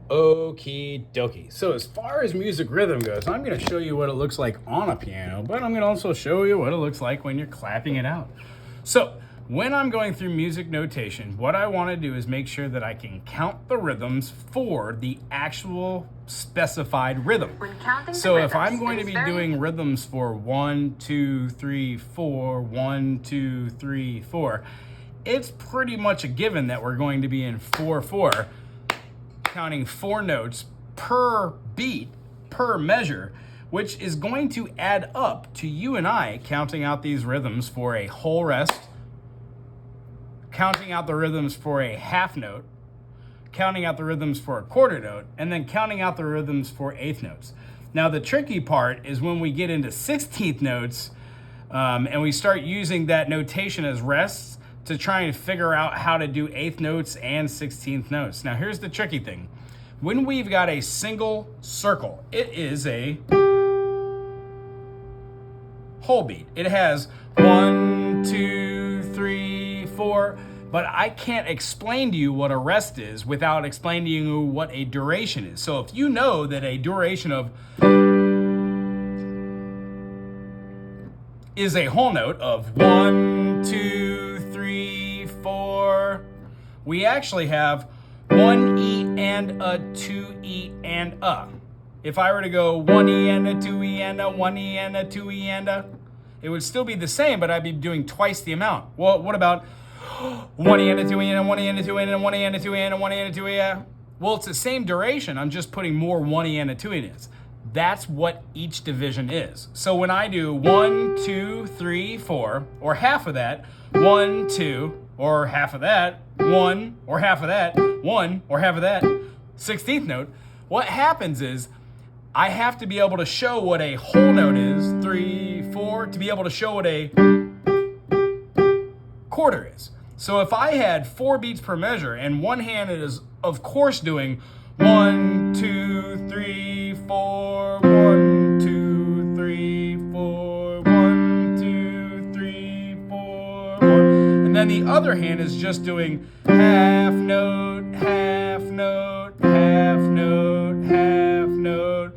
Okie dokie. So as far as music rhythm goes, I'm going to show you what it looks like on a piano, but I'm going to also show you what it looks like when you're clapping it out. So when I'm going through music notation, what I want to do is make sure that I can count the rhythms for the actual specified rhythm. So if I'm going to be doing rhythms for 1, 2, 3, 4, 1, 2, 3, 4, it's pretty much a given that we're going to be in 4/4, counting 4 notes per beat, per measure, which is going to add up to you and I counting out these rhythms for a whole rest, counting out the rhythms for a half note, counting out the rhythms for a quarter note, and then counting out the rhythms for eighth notes. Now the tricky part is when we get into 16th notes and we start using that notation as rests to try and figure out how to do eighth notes and 16th notes. Now here's the tricky thing. When we've got a single circle, it is a whole beat. It has 1, 2, 3, 4, but I can't explain to you what a rest is without explaining to you what a duration is. So if you know that a duration of is a whole note of 1, 2, 3, 4, we actually have 1 E and a 2 E and a. If I were to go 1 E and a 2 E and a 1 E and a 2 E and a, it would still be the same, but I'd be doing twice the amount. Well, what about 1 E and a 2 E and a 1 E and a 2 E and a 1 E and a 2 E and a 1 E and a 2 E and a? Well, it's the same duration. I'm just putting more 1 E and a 2 E in. That's what each division is. So when I do 1, 2, 3, 4, or half of that, 1, 2, or half of that, 1, or half of that, 1, or half of that, 16th note, what happens is I have to be able to show what a whole note is, 3, 4, to be able to show what a quarter is. So if I had 4 beats per measure and one hand is of course doing 1, 2, 3, 4, 1, 2, 3, 4, 1, 2, 3, 4, 1. And then the other hand is just doing half note, half note, half note, half note.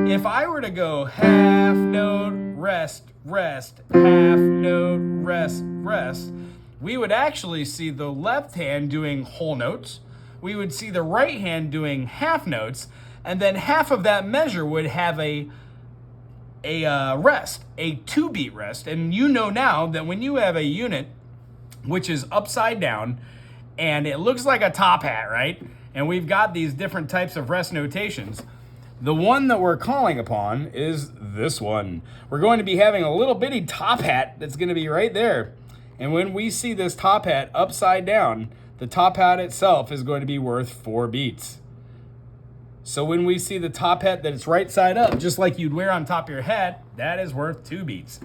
If I were to go half note, rest, rest, half note, rest, rest, we would actually see the left hand doing whole notes. We would see the right hand doing half notes, and then half of that measure would have a rest, a 2-beat rest. And you know now that when you have a unit which is upside down and it looks like a top hat, right? And we've got these different types of rest notations. The one that we're calling upon is this one. We're going to be having a little bitty top hat that's going to be right there. And when we see this top hat upside down, the top hat itself is going to be worth 4 beats. So when we see the top hat that it's right side up, just like you'd wear on top of your hat, that is worth 2 beats.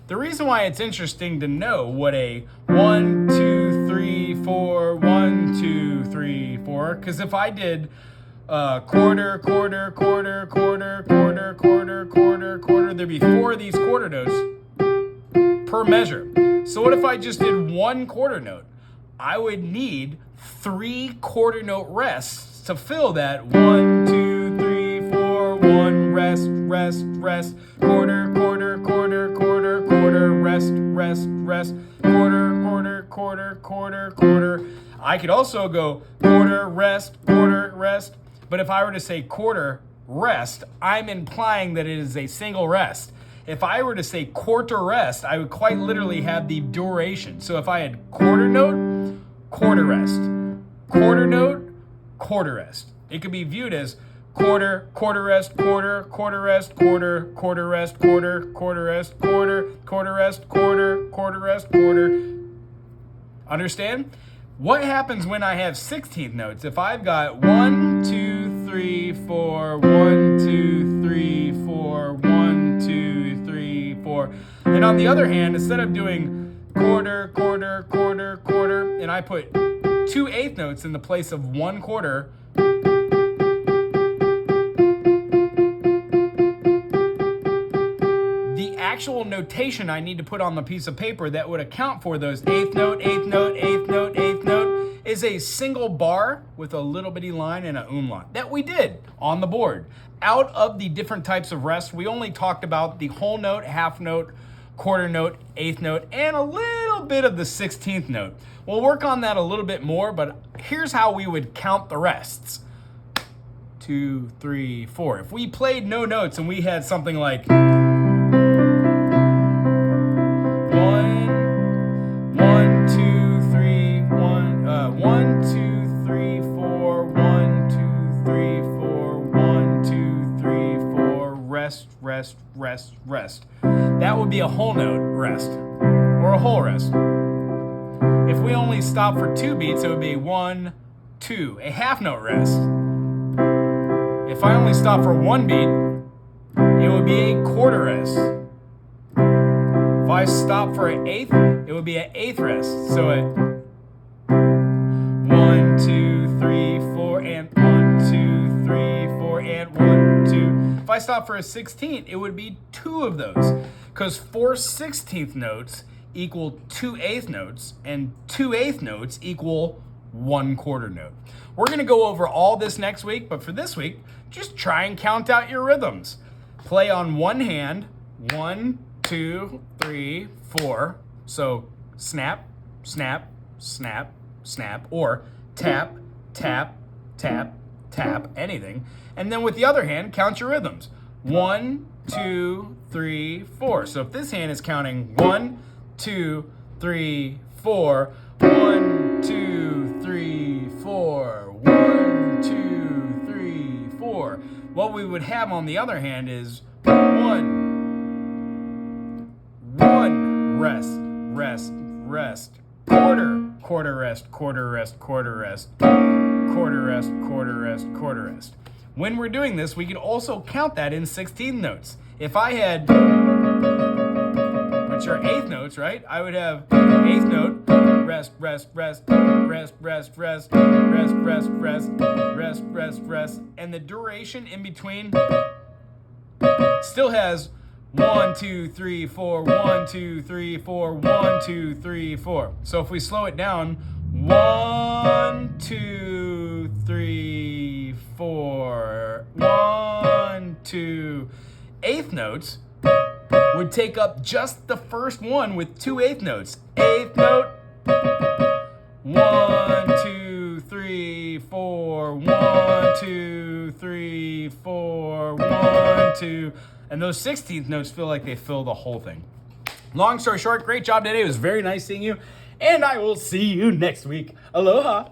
The reason why it's interesting to know what a 1, 2, 3, 4, 1, 2, 3, 4, because if I did quarter, quarter, quarter, quarter, quarter, quarter, quarter, quarter, there'd be 4 of these quarter notes per measure. So what if I just did 1 quarter note? I would need 3 quarter note rests to fill that 1, 2, 3, 4, 1, rest, rest, rest, quarter, quarter, quarter, quarter, quarter, rest, rest, rest, quarter, quarter, quarter, quarter, quarter. I could also go quarter, rest, but if I were to say quarter, rest, I'm implying that it is a single rest. If I were to say quarter rest, I would quite literally have the duration. So if I had quarter note, quarter rest, quarter note, quarter rest. It could be viewed as quarter, quarter rest, quarter, quarter rest, quarter, quarter rest, quarter, quarter rest, quarter, quarter rest, quarter, quarter rest, quarter. Understand? What happens when I have 16th notes? If I've got 1, 2, 3, 4, 1, 2, 3, 4, 1, 2, 3, 4. And on the other hand, instead of doing quarter, quarter, quarter, quarter, and I put 2 eighth notes in the place of 1 quarter, the actual notation I need to put on the piece of paper that would account for those eighth note, eighth note, eighth note, eighth note, is a single bar with a little bitty line and a umlaut that we did on the board. Out of the different types of rest, we only talked about the whole note, half note, quarter note, eighth note, and a little bit of the 16th note. We'll work on that a little bit more, but here's how we would count the rests. 2, 3, 4. If we played no notes and we had something like 1, 1, 2, 3, 1, 1, 2, 3, 4, 1, 2, 3, 4, 1, 2, 3, 4, rest, rest, rest, rest. That would be a whole note rest, or a whole rest. If we only stop for 2 beats, it would be 1, 2, a half note rest. If I only stop for 1 beat, it would be a quarter rest. If I stop for an eighth, it would be an eighth rest. So it 1, 2, 3, 4, and 1, 2, 3, 4, and 1, 2. If I stop for a 16th, it would be 2 of those, because 4 16th notes equal 2 eighth notes, and 2 eighth notes equal 1 quarter note. We're gonna go over all this next week, but for this week, just try and count out your rhythms. Play on one hand, 1, 2, 3, 4. So snap, snap, snap, snap, or tap, tap, tap, tap, anything. And then with the other hand, count your rhythms. 1, 2, 3, 4. So if this hand is counting 1, 2, 3, 4, 1, 2, 3, 4, 1, 2, 3, 4. What we would have on the other hand is 1, rest, rest, rest, quarter rest, quarter rest, quarter rest, quarter rest, quarter rest, quarter rest. When we're doing this, we can also count that in 16 notes. If I had, which are eighth notes, right? I would have eighth note, rest, rest, rest, rest, rest, rest, rest, rest, rest, rest, rest, rest, and the duration in between still has 1, 2, 3, 4, 1, 2, 3, 4, 1, 2, 3, 4. So if we slow it down, 1, 2, 3, 4, 1, 2, eighth notes would take up just the first one with 2 eighth notes. Eighth note, 1, 2, 3, 4, 1, 2, 3, 4, 1, 2. And those 16th notes feel like they fill the whole thing. Long story short, great job today. It was very nice seeing you. And I will see you next week. Aloha.